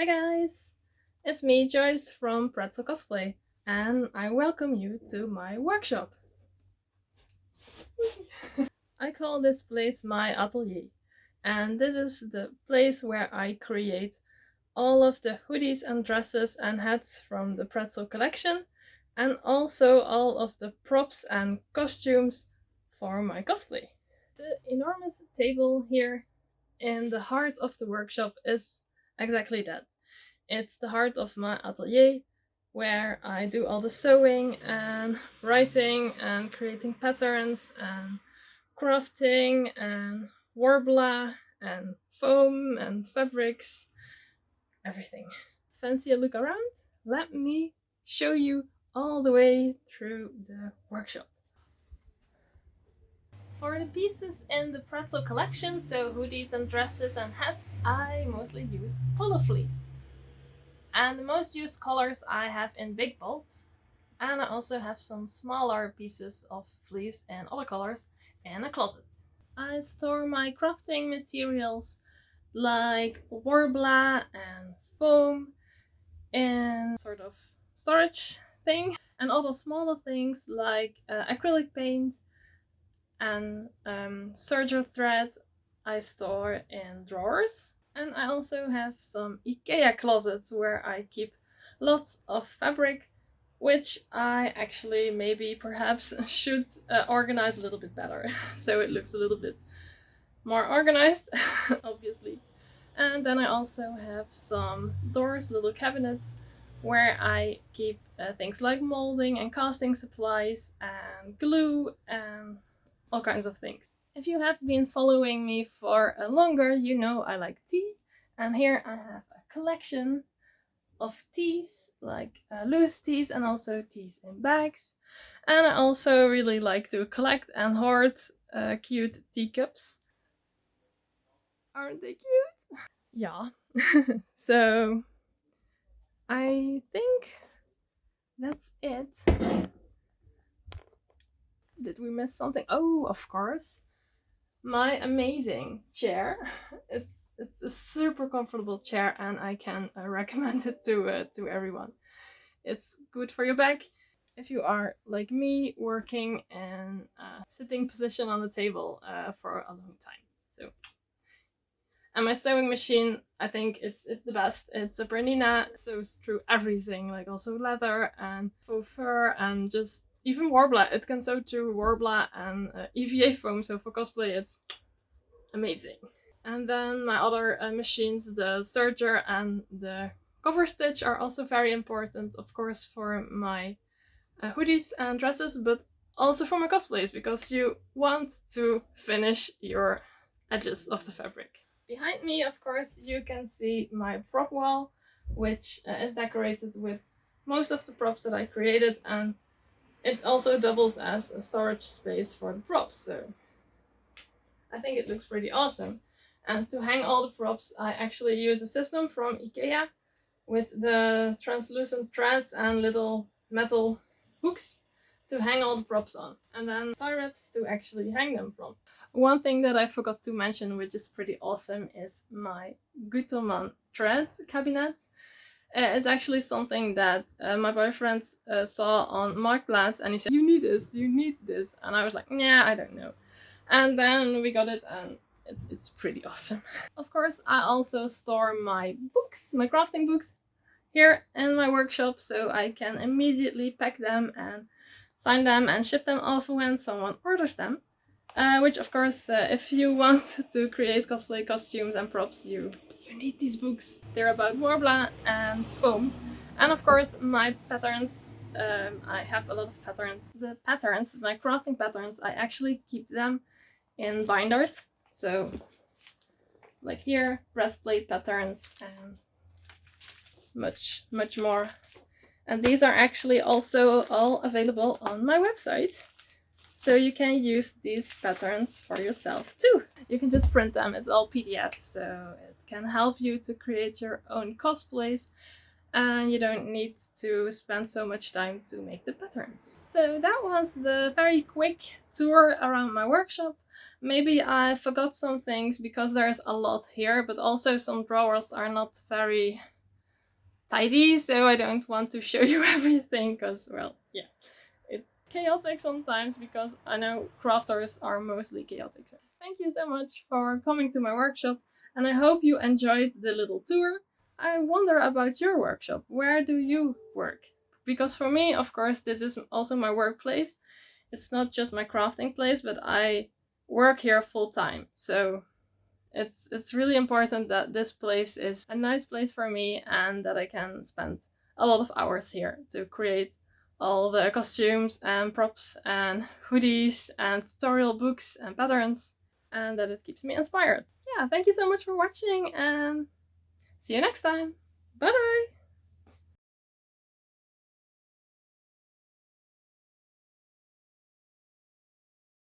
Hi guys! It's me, Joyce from Pretzl Cosplay, and I welcome you to my workshop. I call this place my atelier, and this is the place where I create all of the hoodies and dresses and hats from the Pretzl collection, and also all of the props and costumes for my cosplay. The enormous table here in the heart of the workshop is exactly that. It's the heart of my atelier where I do all the sewing and writing and creating patterns and crafting and warbler and foam and fabrics, everything. Fancy a look around? Let me show you all the way through the workshop. For the pieces in the Pretzl collection, so hoodies and dresses and hats, I mostly use polo fleece. And the most used colors I have in big bolts. And I also have some smaller pieces of fleece and other colors in a closet. I store my crafting materials like warbler and foam in sort of storage thing. And other smaller things like acrylic paint and serger thread I store in drawers. And I also have some IKEA closets where I keep lots of fabric, which I actually maybe perhaps should organize a little bit better. So it looks a little bit more organized, obviously. And then I also have some doors, little cabinets, where I keep things like molding and casting supplies and glue and all kinds of things. If you have been following me for longer, you know I like tea, and here I have a collection of teas, like loose teas and also teas in bags. And I also really like to collect and hoard cute teacups. Aren't they cute? Yeah. So I think that's it. Did we miss something? Oh, of course. My amazing chair. It's a super comfortable chair, and I can recommend it to everyone. It's good for your back if you are like me, working in a sitting position on the table for a long time. So, and my sewing machine, I think it's the best. It's a Bernina, sews through everything, like also leather and faux fur and just even warbler. It can sew through warbler and EVA foam. So for cosplay, it's amazing. And then my other machines, the serger and the cover stitch, are also very important, of course, for my hoodies and dresses, but also for my cosplays, because you want to finish your edges of the fabric. Behind me, of course, you can see my prop wall, which is decorated with most of the props that I created, and it also doubles as a storage space for the props, so I think it looks pretty awesome. And to hang all the props, I actually use a system from IKEA with the translucent threads and little metal hooks to hang all the props on, and then tie wraps to actually hang them from. One thing that I forgot to mention, which is pretty awesome, is my Gutermann thread cabinet. It's actually something that my boyfriend saw on Marktplaats, and he said, you need this. And I was like, yeah, I don't know. And then we got it, and it's pretty awesome. Of course, I also store my books, my crafting books, here in my workshop, so I can immediately pack them and sign them and ship them off when someone orders them. Which, of course, if you want to create cosplay costumes and props, you need these books. They're about warbler and foam. And of course, my patterns. I have a lot of patterns. The patterns, my crafting patterns, I actually keep them in binders. So, like here, breastplate patterns and much more. And these are actually also all available on my website. So you can use these patterns for yourself too. You can just print them, it's all PDF, so it can help you to create your own cosplays, and you don't need to spend so much time to make the patterns. So that was the very quick tour around my workshop. Maybe I forgot some things because there's a lot here, but also some drawers are not very tidy, so I don't want to show you everything because, well, yeah, it's chaotic sometimes because I know crafters are mostly chaotic. So thank you so much for coming to my workshop, and I hope you enjoyed the little tour. I wonder about your workshop. Where do you work? Because for me, of course, this is also my workplace. It's not just my crafting place, but I work here full time. So it's really important that this place is a nice place for me and that I can spend a lot of hours here to create all the costumes and props and hoodies and tutorial books and patterns, and that it keeps me inspired. Yeah, thank you so much for watching and see you next time. Bye bye!